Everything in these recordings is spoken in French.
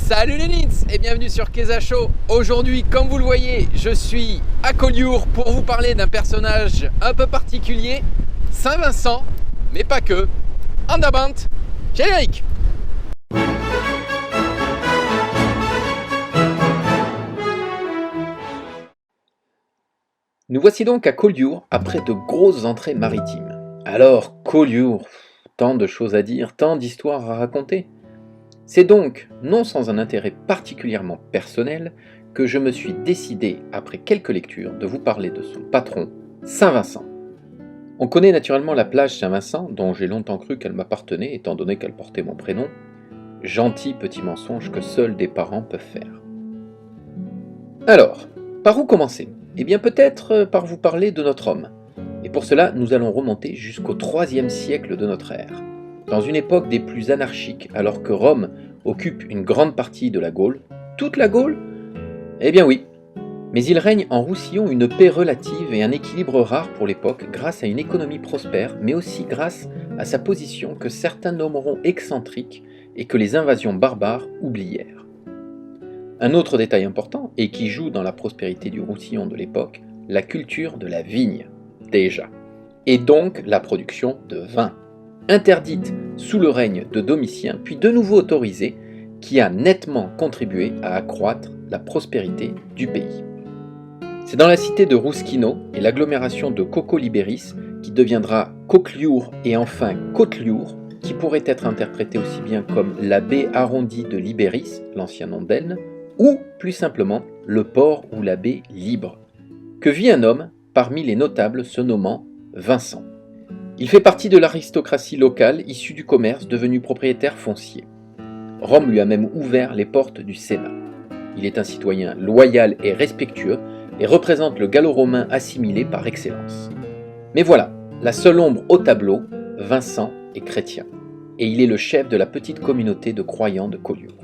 Salut les Nits et bienvenue sur Keza Show. Aujourd'hui, comme vous le voyez, je suis à Collioure pour vous parler d'un personnage un peu particulier, Saint-Vincent, mais pas que. En avant, générique. Nous voici donc à Collioure après de grosses entrées maritimes. Alors, Collioure, tant de choses à dire, tant d'histoires à raconter. C'est donc, non sans un intérêt particulièrement personnel, que je me suis décidé, après quelques lectures, de vous parler de son patron, Saint-Vincent. On connaît naturellement la plage Saint-Vincent, dont j'ai longtemps cru qu'elle m'appartenait, étant donné qu'elle portait mon prénom. Gentil petit mensonge que seuls des parents peuvent faire. Alors, par où commencer ? Eh bien peut-être par vous parler de notre homme. Et pour cela, nous allons remonter jusqu'au IIIe siècle de notre ère. Dans une époque des plus anarchiques, alors que Rome occupe une grande partie de la Gaule. Toute la Gaule ? Eh bien oui. Mais il règne en Roussillon une paix relative et un équilibre rare pour l'époque grâce à une économie prospère, mais aussi grâce à sa position que certains nommeront excentrique et que les invasions barbares oublièrent. Un autre détail important, et qui joue dans la prospérité du Roussillon de l'époque, la culture de la vigne, déjà, et donc la production de vin, interdite sous le règne de Domitien, puis de nouveau autorisée, qui a nettement contribué à accroître la prospérité du pays. C'est dans la cité de Rouskino et l'agglomération de Coco-Libéris, qui deviendra Coquelioure et enfin Côtelioure, qui pourrait être interprété aussi bien comme la baie arrondie de Libéris, l'ancien nom d'Elne, ou plus simplement le port ou la baie libre, que vit un homme parmi les notables se nommant Vincent. Il fait partie de l'aristocratie locale issue du commerce devenu propriétaire foncier. Rome lui a même ouvert les portes du Sénat. Il est un citoyen loyal et respectueux et représente le gallo-romain assimilé par excellence. Mais voilà, la seule ombre au tableau, Vincent est chrétien, et il est le chef de la petite communauté de croyants de Collioure.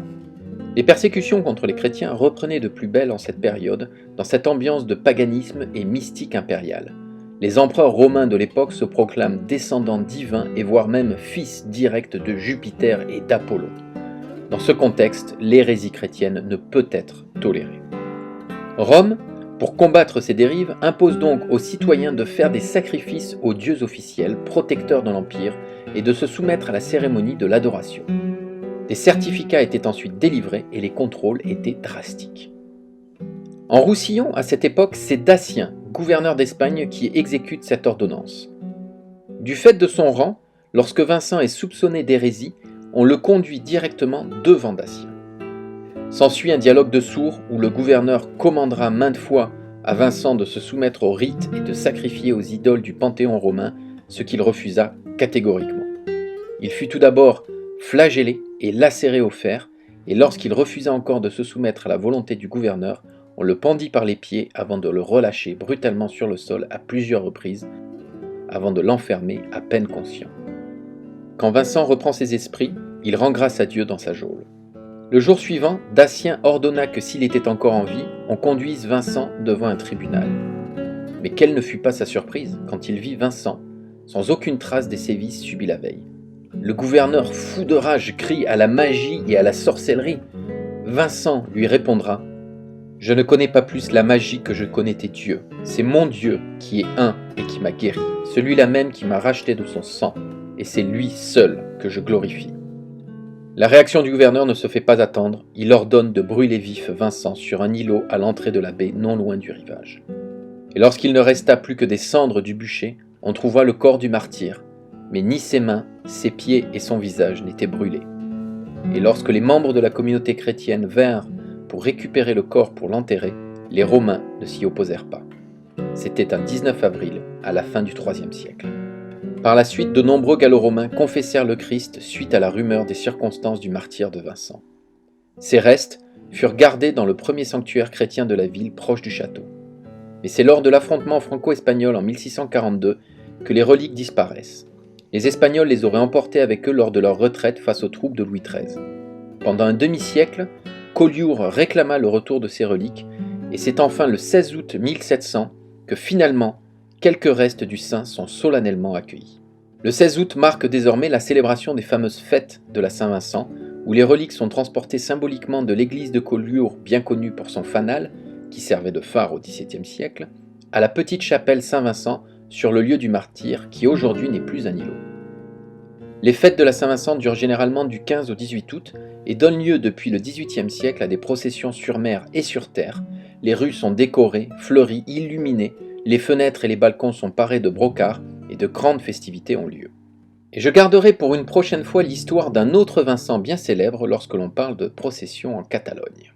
Les persécutions contre les chrétiens reprenaient de plus belle en cette période, dans cette ambiance de paganisme et mystique impériale. Les empereurs romains de l'époque se proclament descendants divins et voire même fils directs de Jupiter et d'Apollon. Dans ce contexte, l'hérésie chrétienne ne peut être tolérée. Rome, pour combattre ces dérives, impose donc aux citoyens de faire des sacrifices aux dieux officiels, protecteurs de l'Empire, et de se soumettre à la cérémonie de l'adoration. Des certificats étaient ensuite délivrés et les contrôles étaient drastiques. En Roussillon, à cette époque, c'est Datien, gouverneur d'Espagne, qui exécute cette ordonnance. Du fait de son rang, lorsque Vincent est soupçonné d'hérésie, on le conduit directement devant Datien. S'ensuit un dialogue de sourds où le gouverneur commandera maintes fois à Vincent de se soumettre aux rites et de sacrifier aux idoles du panthéon romain, ce qu'il refusa catégoriquement. Il fut tout d'abord flagellé et lacéré au fer, et lorsqu'il refusa encore de se soumettre à la volonté du gouverneur, on le pendit par les pieds avant de le relâcher brutalement sur le sol à plusieurs reprises, avant de l'enfermer à peine conscient. Quand Vincent reprend ses esprits, il rend grâce à Dieu dans sa geôle. Le jour suivant, Datien ordonna que s'il était encore en vie, on conduise Vincent devant un tribunal. Mais quelle ne fut pas sa surprise quand il vit Vincent, sans aucune trace des sévices subis la veille. Le gouverneur, fou de rage, crie à la magie et à la sorcellerie. Vincent lui répondra « Je ne connais pas plus la magie que je connais tes dieux. C'est mon Dieu qui est un et qui m'a guéri, celui-là même qui m'a racheté de son sang, et c'est lui seul que je glorifie. » La réaction du gouverneur ne se fait pas attendre, il ordonne de brûler vif Vincent sur un îlot à l'entrée de la baie non loin du rivage. Et lorsqu'il ne resta plus que des cendres du bûcher, on trouva le corps du martyr, mais ni ses mains, ses pieds et son visage n'étaient brûlés. Et lorsque les membres de la communauté chrétienne vinrent pour récupérer le corps pour l'enterrer, les Romains ne s'y opposèrent pas. C'était un 19 avril, à la fin du IIIe siècle. Par la suite, de nombreux gallo-romains confessèrent le Christ suite à la rumeur des circonstances du martyre de Vincent. Ces restes furent gardés dans le premier sanctuaire chrétien de la ville proche du château. Mais c'est lors de l'affrontement franco-espagnol en 1642 que les reliques disparaissent. Les Espagnols les auraient emportés avec eux lors de leur retraite face aux troupes de Louis XIII. Pendant un demi-siècle, Collioure réclama le retour de ces reliques, et c'est enfin le 16 août 1700 que finalement, quelques restes du saint sont solennellement accueillis. Le 16 août marque désormais la célébration des fameuses fêtes de la Saint-Vincent, où les reliques sont transportées symboliquement de l'église de Collioure, bien connue pour son fanal, qui servait de phare au XVIIe siècle, à la petite chapelle Saint-Vincent sur le lieu du martyre, qui aujourd'hui n'est plus un îlot. Les fêtes de la Saint-Vincent durent généralement du 15 au 18 août et donnent lieu depuis le XVIIIe siècle à des processions sur mer et sur terre. Les rues sont décorées, fleuries, illuminées, les fenêtres et les balcons sont parés de brocarts et de grandes festivités ont lieu. Et je garderai pour une prochaine fois l'histoire d'un autre Vincent bien célèbre lorsque l'on parle de procession en Catalogne.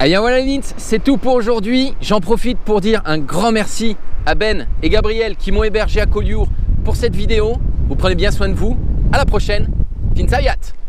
Eh bien voilà les Nins, c'est tout pour aujourd'hui. J'en profite pour dire un grand merci à Ben et Gabriel qui m'ont hébergé à Collioure pour cette vidéo. Vous prenez bien soin de vous. À la prochaine. Fin Sayat.